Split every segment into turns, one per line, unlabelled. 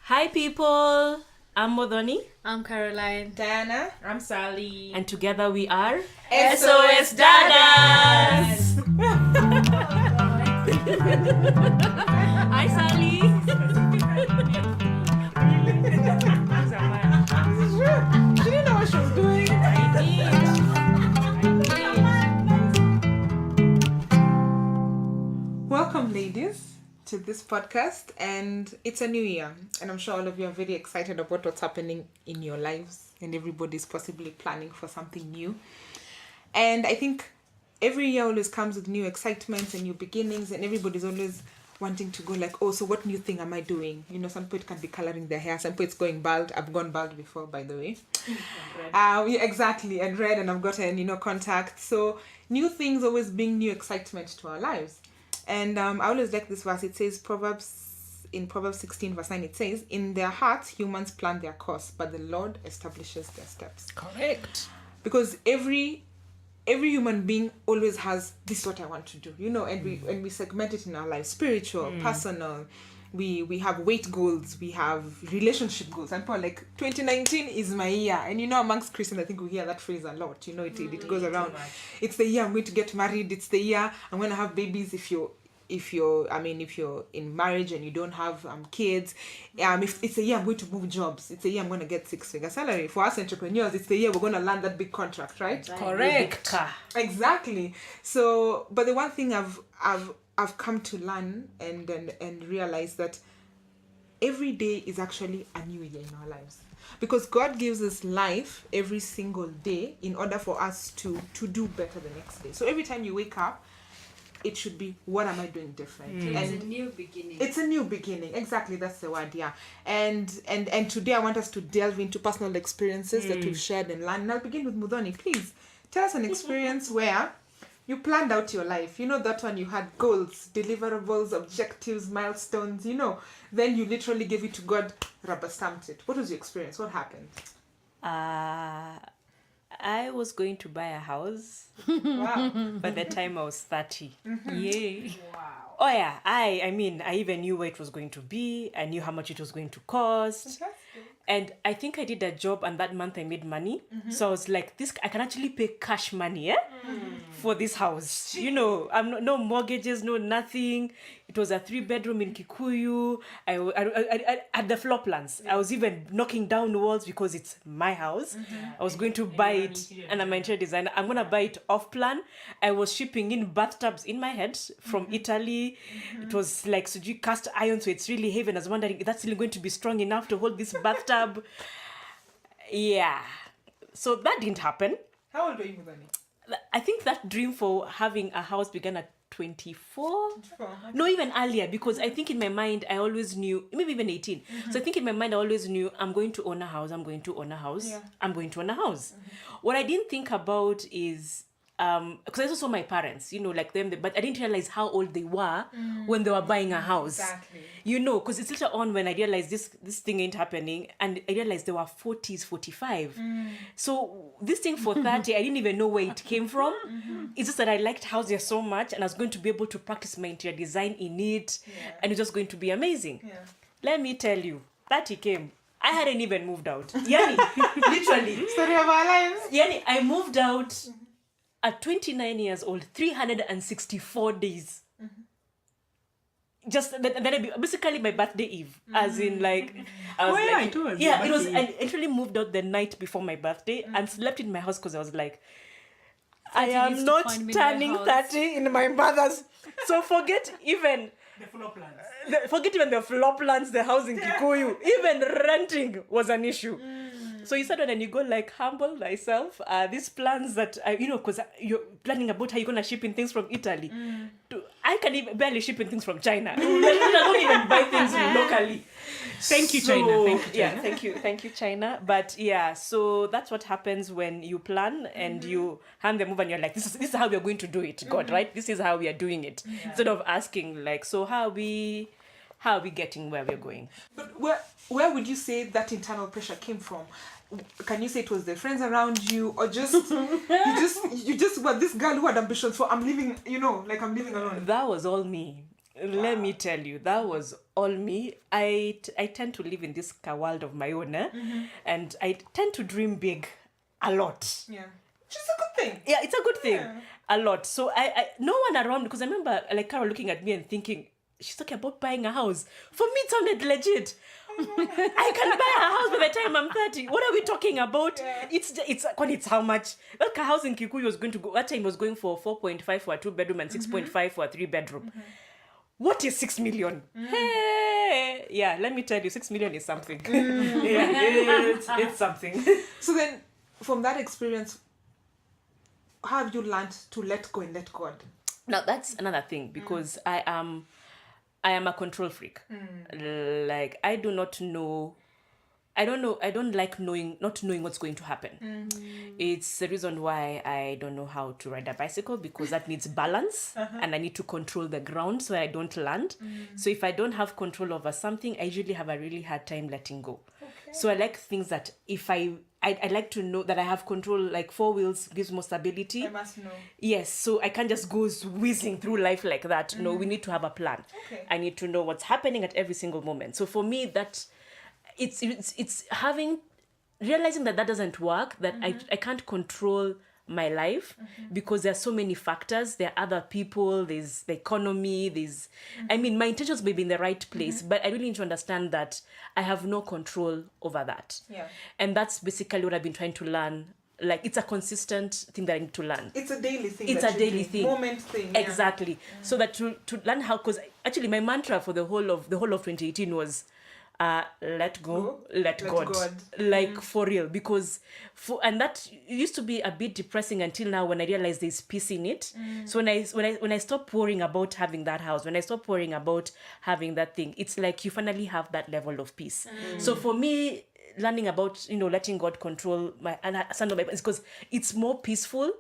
Hi people, I'm Modoni.
I'm Caroline.
Diana.
I'm Sally.
And together we are
SOS Dadas.
Hi Sally.
She didn't know what she was doing. Welcome, ladies, to this podcast, and it's a new year, and I'm sure all of you are very excited about what's happening in your lives, and everybody's possibly planning for something new. And I think every year always comes with new excitements and new beginnings, and everybody's always wanting to go like, oh, so what new thing am I doing? You know, some people can be coloring their hair, some people it's going bald. I've gone bald before, by the way. Yeah, exactly, and red, and I've gotten, contact. So new things always bring new excitement to our lives. And I always like this verse. It says, Proverbs 16 verse 9, it says, in their hearts humans plan their course, but the Lord establishes their steps.
Correct.
Because every human being always has, this is what I want to do, and we segment it in our lives, spiritual, personal. We have weight goals, we have relationship goals, and people like 2019 is my year. And amongst Christians, I think we hear that phrase a lot. It goes around. It's the year I'm going to get married. It's the year I'm going to have babies. If you're in marriage and you don't have kids, if it's the year I'm going to move jobs, it's the year I'm going to get 6-figure salary. For us entrepreneurs, it's the year we're going to land that big contract, right?
Correct.
Exactly. So, but the one thing I've come to learn and realize that every day is actually a new year in our lives, because God gives us life every single day in order for us to do better the next day. So every time you wake up, it should be, what am I doing different?
And it's a new beginning.
It's a new beginning. Exactly, that's the word, yeah. And today I want us to delve into personal experiences that we've shared and learned. And I'll begin with Mudhoni. Please tell us an experience where you planned out your life. That one, you had goals, deliverables, objectives, milestones, Then you literally gave it to God, rubber stamped it. What was your experience? What happened?
I was going to buy a house
Wow.
by the time I was 30.
Yay.
Wow.
Oh yeah, I even knew where it was going to be. I knew how much it was going to cost. And I think I did a job, and that month I made money. So I was like, I can actually pay cash money for this house. I'm no mortgages, no nothing. It was a 3-bedroom in Kikuyu. I had the floor plans. I was even knocking down walls because it's my house. I was going to buy it, and I'm an interior designer. I'm going to buy it off plan. I was shipping in bathtubs in my head from Italy. It was like cast iron, so it's really heavy. And I was wondering if that's really going to be strong enough to hold this bathtub. Yeah. So that didn't happen.
How old were you, Mudhoni?
I think that dream for having a house began at 24. No, even earlier, because I think in my mind I always knew, maybe even 18. So I think in my mind I always knew, I'm going to own a house, I'm going to own a house, I'm going to own a house. What I didn't think about is, because I also saw my parents, like them, but I didn't realize how old they were when they were buying a house.
Exactly.
Because it's later on when I realized this thing ain't happening, and I realized they were 40s, 45. So this thing for 30, I didn't even know where it came from. It's just that I liked houses so much, and I was going to be able to practice my interior design in it, and it was going to be amazing.
Yeah.
Let me tell you, 30 came. I hadn't even moved out. Yani, literally.
Story of our lives.
Yani, I moved out at 29 years old, 364 days. Just then basically my birthday eve, as in like, I was like,
it was.
yeah, it was. I actually moved out the night before my birthday and slept in my house because I was like, I am not turning 30 in my mother's. So forget even
The floor plans.
forget even the floor plans, the house in Kikuyu, even renting was an issue. So you said when you go like humble thyself, these plans that, because you're planning about how you're going to ship in things from Italy. I can even barely ship in things from China. I don't even buy things locally.
Thank you, China. Thank you, China.
Yeah, thank you, China. But yeah, so that's what happens when you plan and you hand them over and you're like, this is how we're going to do it, God, right? This is how we are doing it. Instead of asking like, so how are we getting where we're going?
But where would you say that internal pressure came from? Can you say it was the friends around you, or just you just were this girl who had ambitions for I'm living alone?
That was all me. Let me tell you, that was all me. I tend to live in this world of my own, and I tend to dream big a lot.
Yeah. Which is a good thing.
Yeah, it's a good thing.
Yeah.
A lot. So I no one around, because I remember like Carol looking at me and thinking, she's talking about buying a house. For me, it sounded legit. I can buy a house by the time I'm 30. What are we talking about?
Yeah.
It's how much? Like a house in Kikuyu was going to go, that time was going for 4.5 for a 2-bedroom and 6.5 for a 3-bedroom. What is 6 million? Hey, yeah, let me tell you, 6 million is something. Yeah, it's something.
So then, from that experience, how have you learned to let go and let God?
Now that's another thing, because I am a control freak. Like I don't like not knowing what's going to happen. It's the reason why I don't know how to ride a bicycle, because that needs balance and I need to control the ground so I don't land. So if I don't have control over something, I usually have a really hard time letting go. Okay. So I like things that if I like to know that I have control, like 4 wheels gives more stability.
I must know.
Yes, so I can't just go whizzing through life like that. No, we need to have a plan.
Okay.
I need to know what's happening at every single moment. So for me, that it's realizing that doesn't work, that I can't control my life because there are so many factors. There are other people, there's the economy, I mean, my intentions may be in the right place, but I really need to understand that I have no control over that.
Yeah.
And that's basically what I've been trying to learn. Like, it's a consistent thing that I need to learn.
It's a daily thing.
It's a daily thing.
Moment thing. Yeah.
Exactly. So that to learn how, because actually my mantra for the whole of 2018 was let go, let God. Like, for real, because and that used to be a bit depressing until now, when I realized there's peace in it. So when I stop worrying about having that house, when I stop worrying about having that thing, it's like you finally have that level of peace. So for me, learning about letting God control my is because it's more peaceful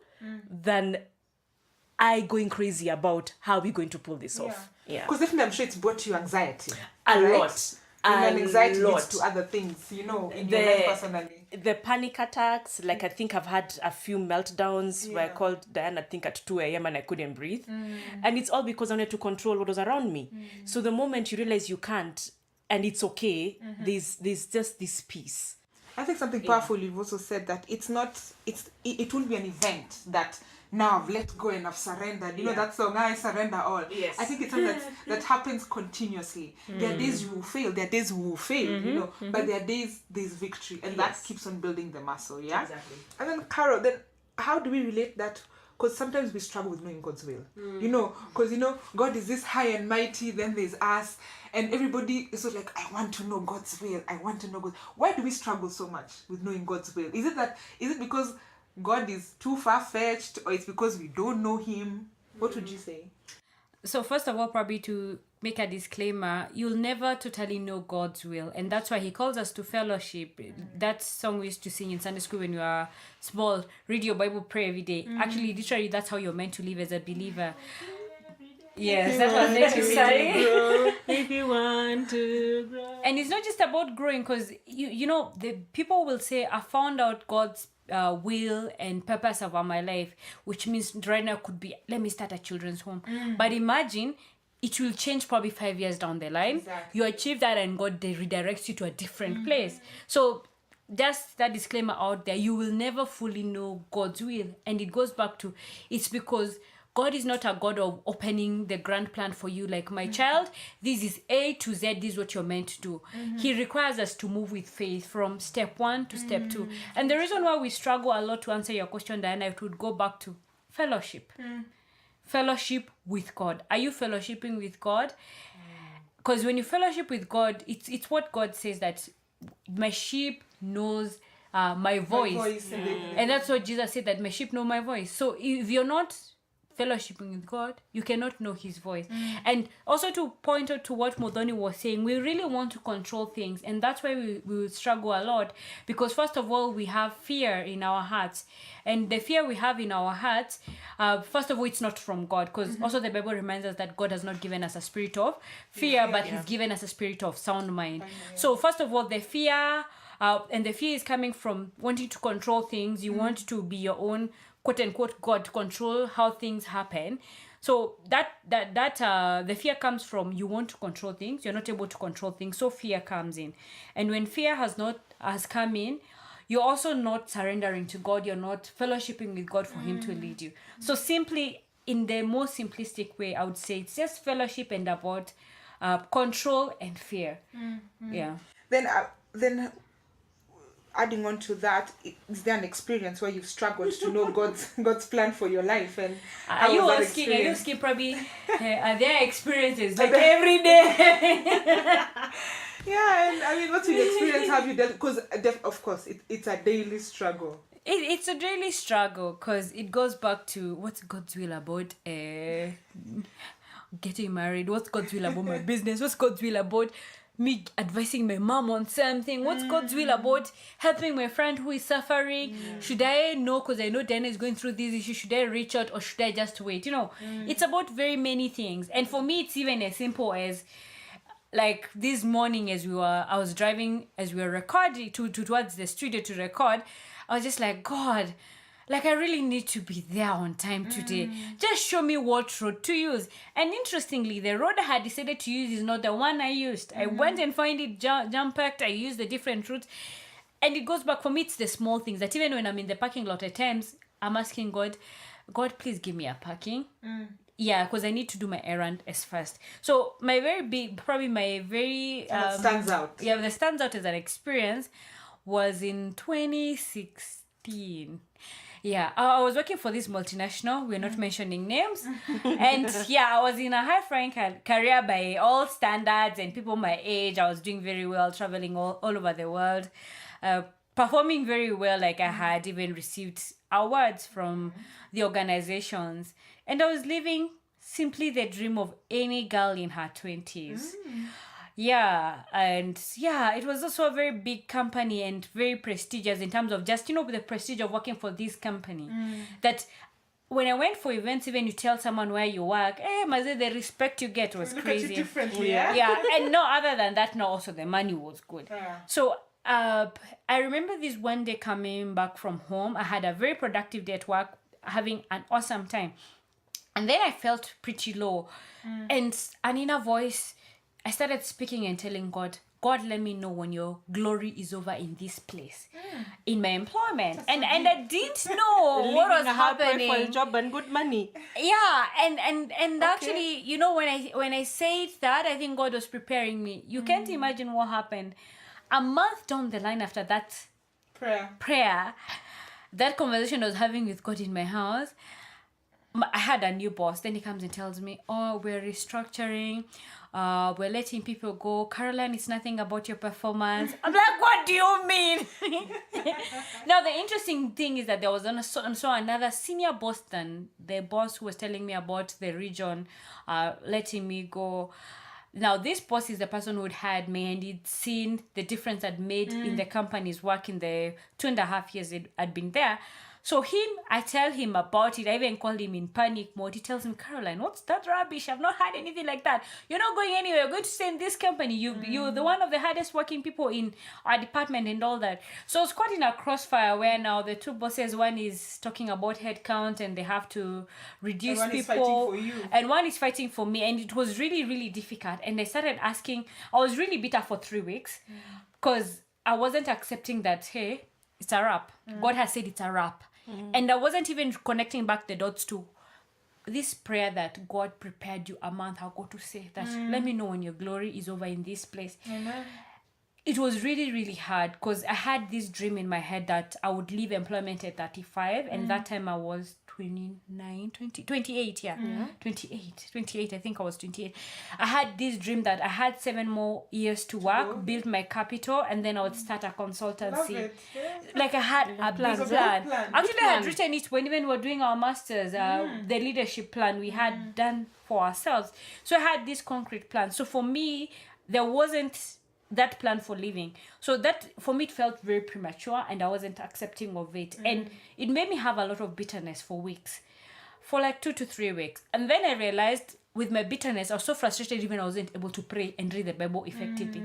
than I going crazy about how we're going to pull this off. Yeah,
because definitely I'm sure it's brought you anxiety
a
right?
lot.
And then anxiety
lot.
leads to other things, in your life personally.
The panic attacks, like I think I've had a few meltdowns where I called Diane, I think at 2 a.m. and I couldn't breathe. And it's all because I wanted to control what was around me. So the moment you realize you can't, and it's okay, there's just this peace.
I think something powerful you've also said, that it will be an event that now I've let go and I've surrendered. You know that song, I surrender all.
Yes.
I think it's something that happens continuously. There are days you will fail, there are days we will fail, but there are days there's victory, and that keeps on building the muscle, yeah?
Exactly.
And then, Carol, then how do we relate that? Because sometimes we struggle with knowing God's will, because, God is this high and mighty, then there's us, and everybody is sort of like, I want to know God's will, I want to know God. Why do we struggle so much with knowing God's will? Is it because God is too far-fetched, or it's because we don't know Him? What would you say?
So first of all, probably to make a disclaimer, you'll never totally know God's will, and that's why He calls us to fellowship. That song we used to sing in Sunday school when you were small, read your Bible, pray every day. Actually, literally, that's how you're meant to live as a believer. Yes, that's what I meant to say.
If you want to grow.
And it's not just about growing, because the people will say, I found out God's will and purpose about my life, which means right now could be, let me start a children's home. But imagine it will change probably 5 years down the line.
Exactly.
You achieve that and God redirects you to a different place. So just that disclaimer out there, you will never fully know God's will. And it goes back to, it's because God is not a God of opening the grand plan for you, like, my child, this is A to Z, this is what you're meant to do. He requires us to move with faith from step 1 to step 2. And the reason why we struggle a lot, to answer your question, Diana, it would go back to fellowship. Fellowship with God. Are you fellowshipping with God? Because when you fellowship with God, it's what God says, that my sheep knows my voice. And that's what Jesus said, that my sheep know my voice. So if you're not fellowshipping with God, you cannot know His voice. And also, to point out to what Modoni was saying, we really want to control things, and that's why we will struggle a lot, because first of all, we have fear in our hearts, and the fear we have in our hearts, first of all, it's not from God, because also the Bible reminds us that God has not given us a spirit of fear, but He's given us a spirit of sound mind. So first of all, the fear, and the fear is coming from wanting to control things. You want to be your own quote unquote God, to control how things happen. So that the fear comes from you want to control things, you're not able to control things, so fear comes in. And when fear has come in, you're also not surrendering to God, you're not fellowshipping with God for him to lead you. So simply, in the most simplistic way, I would say it's just fellowship and about control and fear. Yeah.
Then adding on to that, is there an experience where you've struggled to know God's plan for your life? And
Are you
was that
asking? Are you
experience?
asking probably? Are there experiences like every day?
Yeah, and I mean, what's your experience? Have you dealt? Because of course, it's a daily struggle.
It's a daily struggle because it goes back to what's God's will about getting married. What's God's will about my business? What's God's will about me advising my mom on something? What's God's will about helping my friend who is suffering? Should I know, because I know Dana is going through this issue, should I reach out or should I just wait? It's about very many things. And for me, it's even as simple as like this morning I was driving as we were recording towards the studio to record. I was just like, God, like I really need to be there on time today. Just show me what road to use. And interestingly, the road I had decided to use is not the one I used. I went and find it jam-packed. I used the different routes. And it goes back, for me, it's the small things that even when I'm in the parking lot at times, I'm asking God, please give me a parking. Yeah, because I need to do my errand as fast. So my very big, probably my very...
That stands out.
Yeah, that stands out as an experience was in 2016. Yeah, I was working for this multinational. We're not mentioning names. And yeah, I was in a high-flying career by all standards and people my age. I was doing very well, traveling all over the world, performing very well. Like I had even received awards from the organizations. And I was living simply the dream of any girl in her 20s. Yeah, and yeah, it was also a very big company and very prestigious in terms of just, the prestige of working for this company. That when I went for events, even you tell someone where you work, Maze, the respect you get was
Look
crazy.
at you differently, yeah?
Yeah, and no, other than that, no, also the money was good.
Yeah.
So I remember this one day coming back from home. I had a very productive day at work, having an awesome time. And then I felt pretty low. And an inner voice, I started speaking and telling God, let me know when your glory is over in this place, in my employment. And I didn't know what was happening.
For a job and good money.
Yeah, and actually, when I said that, I think God was preparing me. You can't imagine what happened. A month down the line after that prayer, that conversation I was having with God in my house, I had a new boss. Then he comes and tells me, we're restructuring. We're letting people go. Caroline, it's nothing about your performance. I'm like, what do you mean? Now, the interesting thing is that there was also another senior boss than the boss who was telling me about the region, letting me go. Now, this boss is the person who had hired me, and he'd seen the difference I'd made in the company's work in the 2.5 years I'd been there. So I tell him about it. I even called him in panic mode. He tells me, Caroline, what's that rubbish? I've not had anything like that. You're not going anywhere. You're going to stay in this company. You're the one of the hardest working people in our department and all that. So I was caught in a crossfire where now the two bosses, one is talking about headcount and they have to reduce
and one
people.
Is fighting for you.
And one is fighting for me. And it was really, really difficult. And I started asking, I was really bitter for 3 weeks because I wasn't accepting that, hey, it's a wrap. God has said it's a wrap. And I wasn't even connecting back the dots to this prayer that God prepared you a month ago to say that, let me know when your glory is over in this place.
Amen.
It was really, really hard because I had this dream in my head that I would leave employment at 35. And that time I was 28, yeah. 28, I think I was 28. I had this dream that I had 7 more years to work, build my capital, and then I would start a consultancy.
Love it. Yeah.
Like I had a big
There's a
plan.
big plan.
Actually, I had written it when we were doing our masters, the leadership plan we had done for ourselves. So I had this concrete plan. So for me, there wasn't that plan for living. So that, for me, it felt very premature and I wasn't accepting of it. And it made me have a lot of bitterness for weeks. For like 2 to 3 weeks. And then I realized with my bitterness, I was so frustrated even I wasn't able to pray and read the Bible effectively.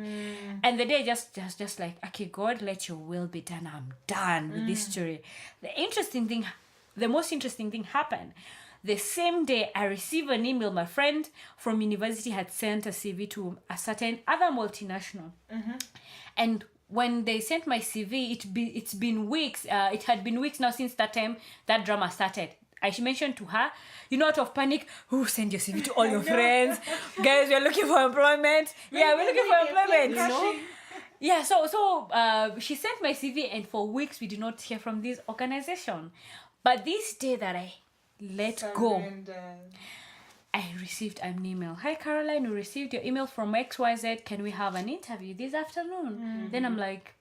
And the day just like, okay, God, let your will be done. I'm done with this story. The most interesting thing happened. The same day, I received an email. My friend from university had sent a CV to a certain other multinational. And when they sent my CV, it's been weeks. It had been weeks now since that time that drama started. I mentioned to her, out of panic, send your CV to all your friends. Guys, we're looking for employment. Yeah, we're looking for employment, Yeah, so she sent my CV, and for weeks we did not hear from this organization. But this day that I let go, I received an email. Hi, Caroline, we received your email from XYZ. Can we have an interview this afternoon? Then I'm like,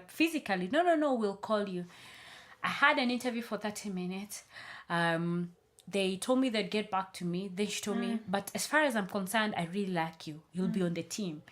physically, no, we'll call you. I had an interview for 30 minutes. They told me they'd get back to me. Then she told me, but as far as I'm concerned, I really like you. You'll be on the team.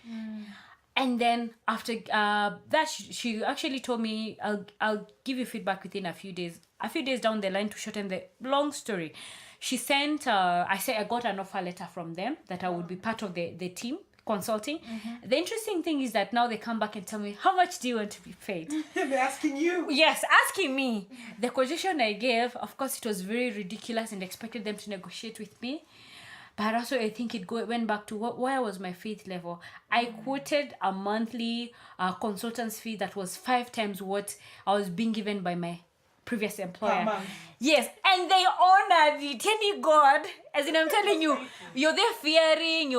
And then after that, she actually told me, I'll give you feedback within a few days. A few days down the line, to shorten the long story, she sent, I got an offer letter from them that I would be part of the team consulting. The interesting thing is that now they come back and tell me, how much do you want to be paid?
They're asking you.
Yes, asking me. The quotation I gave, of course, it was very ridiculous and expected them to negotiate with me. But also, I think it went back to where was my faith level. I quoted a monthly consultant's fee that was 5 times what I was being given by my previous employer. Yes, and they honored it. Any God, as in I'm telling you, you're there fearing,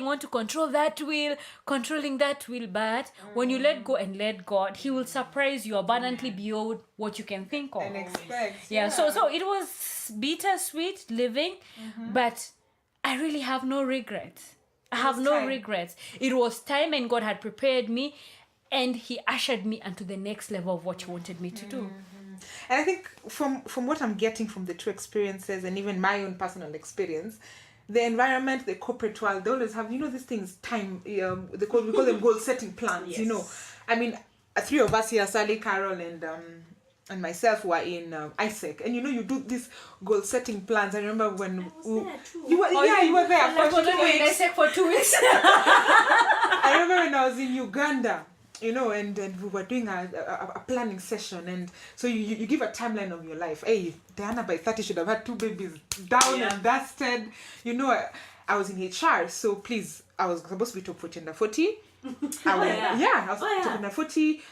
want to control that will, controlling that will. But when you let go and let God, He will surprise you abundantly beyond what you can think of.
And expect.
Yeah. So it was bittersweet living, but I really have no regrets. I have no regrets. It was time, and God had prepared me, and He ushered me onto the next level of what He wanted me to do.
And I think from what I'm getting from the two experiences, and even my own personal experience, the environment, the corporate world, they always have, these things, time, we call them goal setting plans, I mean, 3 of us here, Sally, Carol, and myself were in ISEC, and you do these goal setting plans. I remember when you were there for 2 weeks.
ISEC for 2 weeks.
I remember when I was in Uganda, and we were doing a planning session, and so you give a timeline of your life. Hey, Diana by 30 should have had 2 babies down and dusted. I was in HR, so please, I was supposed to be top 40 under 40. I was top under 40.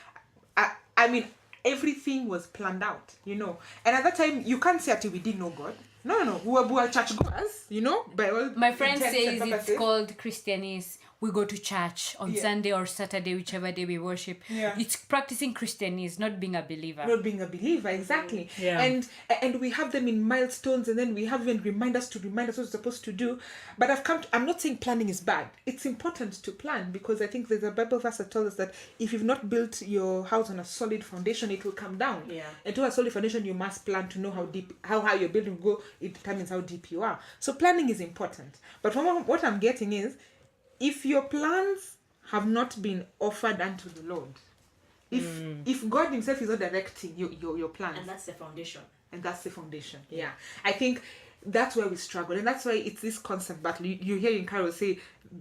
I mean, everything was planned out, And at that time, you can't say that we didn't know God. No. We were church goers, by all
My friend
intents
says
and purposes.
it's called Christianese. We go to church on Sunday or Saturday, whichever day we worship.
Yeah.
It's practicing Christianese, not being a believer.
Not being a believer, exactly.
Yeah.
And we have them in milestones, and then we have even reminders to remind us what we're supposed to do. But I'm not saying planning is bad. It's important to plan, because I think there's a Bible verse that tells us that if you've not built your house on a solid foundation, it will come down.
Yeah.
And to a solid foundation, you must plan to know how high your building will go. It determines how deep you are. So planning is important. But from what I'm getting is, if your plans have not been offered unto the Lord, if God Himself is not directing your plans,
And that's the foundation.
Yeah. I think that's where we struggle, and that's why it's this constant battle. You hear in Carol say,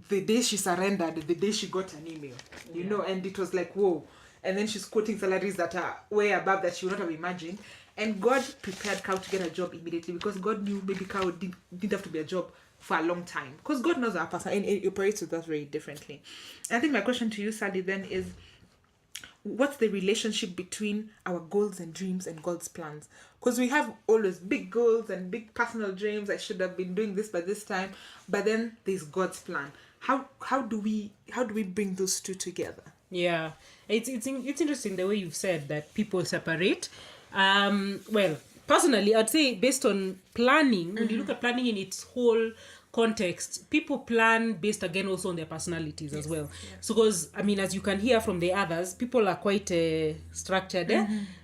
the day she surrendered, the day she got an email, and it was like, whoa. And then she's quoting salaries that are way above that she would not have imagined. And God prepared Carol to get a job immediately, because God knew maybe Carol didn't have to be a job for a long time, because God knows our person and it operates with us very differently. And I think my question to you, Sally, then is, what's the relationship between our goals and dreams and God's plans? Because we have always big goals and big personal dreams. I should have been doing this by this time, but then there's God's plan. How do we bring those two together?
Yeah, it's interesting the way you've said that people separate. Well, personally, I'd say based on planning, when you look at planning in its whole context, people plan based again also on their personalities as well. So because, I mean, as you can hear from the others, people are quite structured.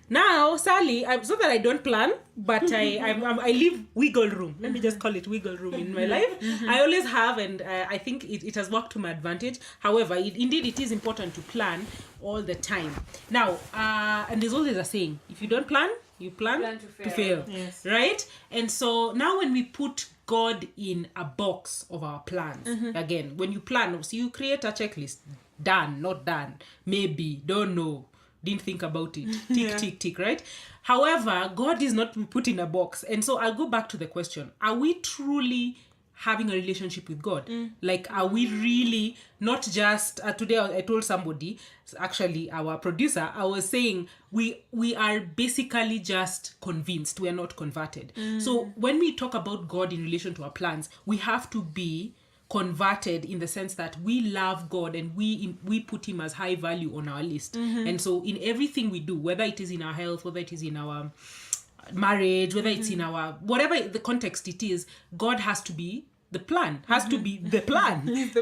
Now, Sally, it's not that I don't plan, but I leave wiggle room. Let me just call it wiggle room in my life. I always have, and I think it has worked to my advantage. However, indeed it is important to plan all the time. Now, and there's always a saying, if you don't plan, you plan to fail.
Yes.
Right? And so now when we put God in a box of our plans, again, when you plan, so you create a checklist, done, not done, maybe, don't know, didn't think about it. Tick, tick, tick, right? However, God is not put in a box. And so I'll go back to the question. Are we truly having a relationship with God? Like, are we really not just today I told somebody, actually our producer, I was saying we are basically just convinced, we are not converted. So when we talk about God in relation to our plans, we have to be converted in the sense that we love God and we put him as high value on our list. And so in everything we do, whether it is in our health, whether it is in our marriage, whether it's in our whatever the context it is, God has to be the plan, has to be the plan. He's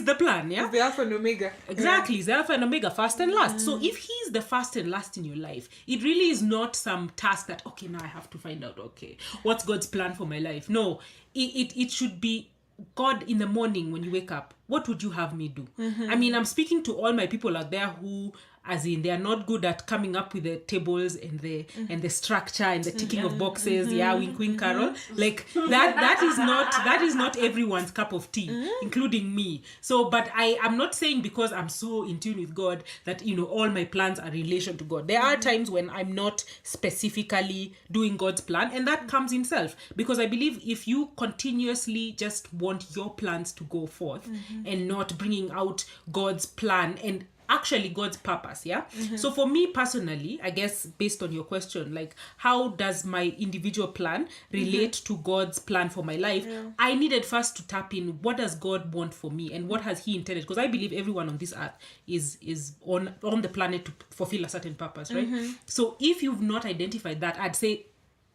the plan, yeah?
He's the Alpha and Omega.
Exactly, he's the Alpha and Omega, first and last. So if he's the first and last in your life, it really is not some task that, okay, now I have to find out, okay, what's God's plan for my life? No, it should be, God, in the morning when you wake up, what would you have me do? I mean, I'm speaking to all my people out there who, as in, they are not good at coming up with the tables and the structure and the ticking of boxes. Yeah, wink, wink, Carol. Like that is not everyone's cup of tea, including me. So, but I'm not saying because I'm so in tune with God that, you know, all my plans are in relation to God. There are times when I'm not specifically doing God's plan, and that comes in self, because I believe if you continuously just want your plans to go forth and not bringing out God's plan and actually God's purpose, yeah? So for me personally, I guess based on your question, like, how does my individual plan relate to God's plan for my life? I needed first to tap in, what does God want for me and what has he intended? Because I believe everyone on this earth is on the planet to fulfill a certain purpose, right? So if you've not identified that, I'd say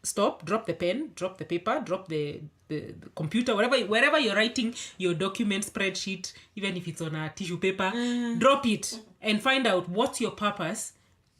stop, drop the pen, drop the paper, drop the computer, wherever you're writing your document, spreadsheet, even if it's on a tissue paper, drop it and find out what's your purpose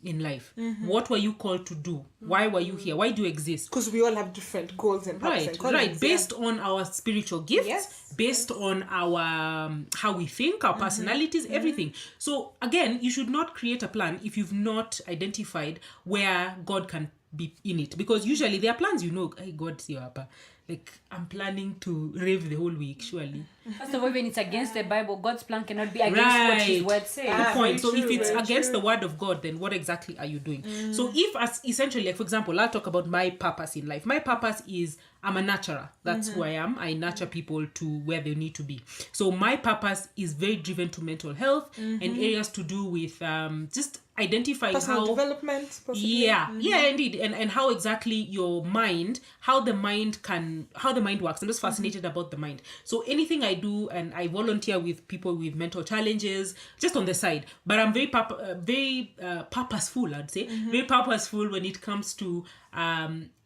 in life. What were you called to do? Why were you here? Why do you exist?
Because we all have different goals and purpose and callings,
right. Based on our spiritual gifts, based on our how we think, our personalities, everything. So again, you should not create a plan if you've not identified where God can be in it, because usually there are plans, you know, hey, God's your upper. Like, I'm planning to rave the whole week, surely.
First of all, when it's against the Bible, God's plan cannot be against what his word says.
Good point. So if it's against
true.
the word of God, then what exactly are you doing? So if, as essentially, like, for example, I'll talk about my purpose in life. My purpose is, I'm a nurturer. That's who I am. I nurture people to where they need to be. So my purpose is very driven to mental health and areas to do with just identifying
personal development, possibly.
Yeah, indeed. And how exactly your mind, how the mind works. I'm just fascinated about the mind. So anything I do, and I volunteer with people with mental challenges, just on the side. But I'm very purposeful, I'd say. Very purposeful when it comes to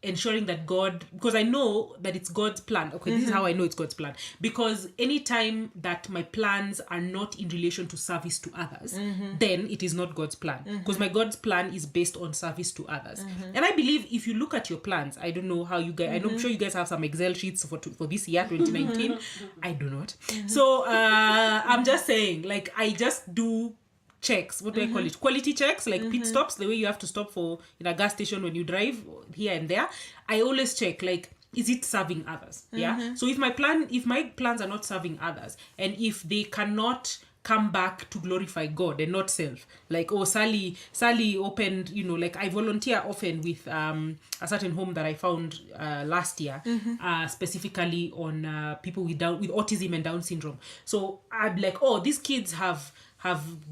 ensuring that God, because I know that it's God's plan. Okay, this is how I know it's God's plan. Because anytime that my plans are not in relation to service to others, then it is not God's plan. Because my God's plan is based on service to others. And I believe if you look at your plans, I don't know how you guys, I'm sure you guys have some Excel sheets for this year, 2019. I do not. So I'm just saying, like, I just do checks. What do I call it? Quality checks, like pit stops, the way you have to stop for in a gas station when you drive here and there. I always check, like, is it serving others? Yeah. So if my plans are not serving others, and if they cannot come back to glorify God and not self, like, oh, Sally opened, you know, like, I volunteer often with a certain home that I found last year, specifically on people with autism and Down syndrome. So I'm like, oh, these kids have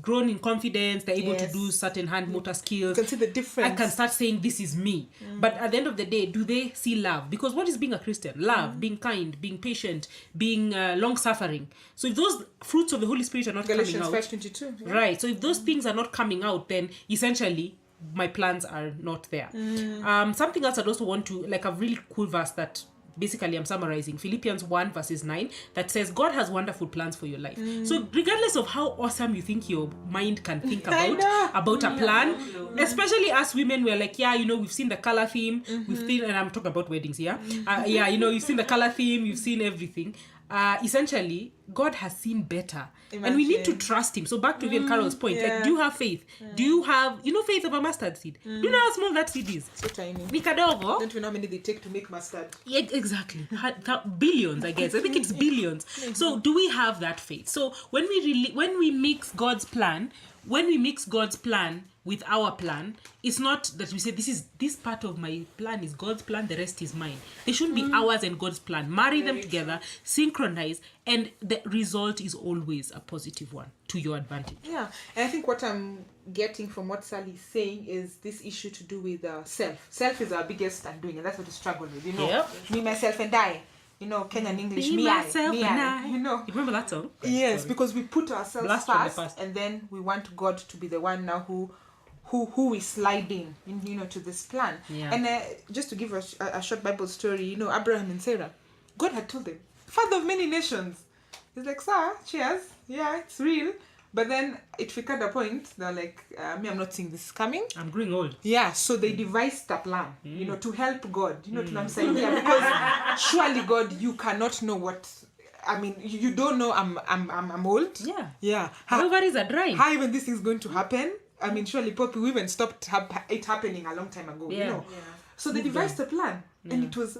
grown in confidence, they're able to do certain hand motor skills.
You can see the difference.
I can start saying, this is me. But at the end of the day, do they see love? Because what is being a Christian? Love, being kind, being patient, being long-suffering. So if those fruits of the Holy Spirit are not coming out...
Galatians 5:22. Yeah.
Right. So if those things are not coming out, then essentially my plans are not there. Something else I'd also want to... Like, a really cool verse that... Basically, I'm summarizing Philippians 1 verses 9 that says God has wonderful plans for your life. So regardless of how awesome you think your mind can think about a plan, especially as women, we're like, yeah, you know, we've seen the color theme, we've seen, and I'm talking about weddings here. Yeah, you know, you've seen the color theme, you've seen everything. Essentially, God has seen better. And we need to trust him. So back to even Carol's point, like, do you have faith? Do you have, faith of a mustard seed? Do you know how small that seed is?
So tiny.
Ni kadogo.
Don't you know how many they take to make mustard?
Yeah, exactly. Billions, I guess. I think it's billions. So do we have that faith? So when we mix God's plan, with our plan, it's not that we say this part of my plan is God's plan, the rest is mine. They shouldn't be ours and God's plan. Marry them together, synchronize, and the result is always a positive one to your advantage.
Yeah, and I think what I'm getting from what Sally's saying is this issue to do with self. Self is our biggest undoing, and that's what we struggle with. Me, myself, and I. Kenyan English, me,
myself,
and I.
You remember that song?
Yes, because we put ourselves
first,
and then we want God to be the one now who is sliding, to this plan.
Yeah.
And just to give a short Bible story, Abraham and Sarah, God had told them, father of many nations. He's like, sir, cheers. Yeah, it's real. But then it figured a point, they're like, me, I'm not seeing this coming.
I'm growing old.
Yeah, so they devised a plan, to help God, to Namsaidia, because surely God, you cannot know what, you don't know I'm old.
Yeah.
Yeah.
My ovaries are dry.
How even this is going to happen? Surely Poppy, we even stopped it happening a long time ago,
Yeah.
So they devised a plan, and it was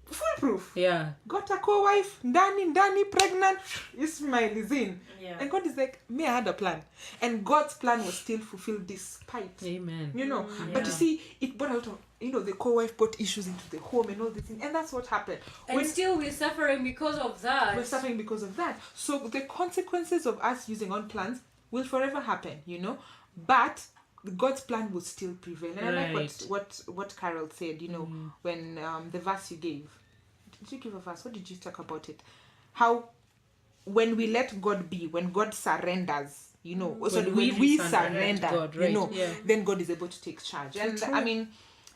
foolproof.
Yeah.
Got a co-wife, Dani, pregnant, Ismail is in.
Yeah.
And God is like, me, I had a plan. And God's plan was still fulfilled despite.
Amen.
But you see, it brought out, the co-wife brought issues into the home and all these things. And that's what happened.
And still we're suffering because of that.
We're suffering because of that. So the consequences of us using on plans will forever happen, But God's plan will still prevail. And I like what Carol said, when the verse you gave. Did you give a verse? What did you talk about it? How when we let God be, when God surrenders, when we surrender,
God, right?
Then God is able to take charge. And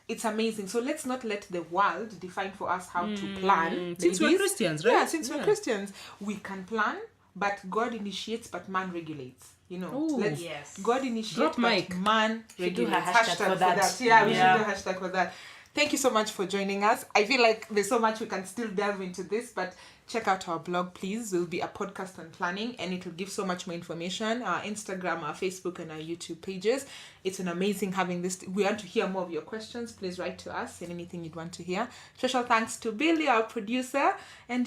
it's amazing. So let's not let the world define for us how to plan.
Since we're Christians, right?
Yeah, since we're Christians, we can plan, but God initiates, but man regulates.
Yes.
God initiates,
Drop
but
mic.
man
Should do
regulates.
a hashtag for that.
Yeah, we should do a hashtag for that. Thank you so much for joining us. I feel like there's so much we can still delve into this, but check out our blog, please. There will be a podcast on planning, and it will give so much more information. Our Instagram, our Facebook, and our YouTube pages. It's an amazing having this. We want to hear more of your questions. Please write to us and anything you'd want to hear. Special thanks to Billy, our producer. And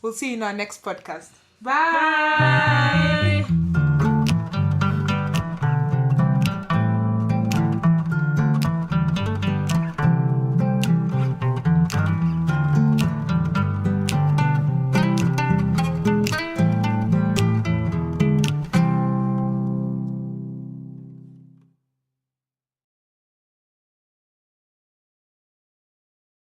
we'll see you in our next podcast. Bye.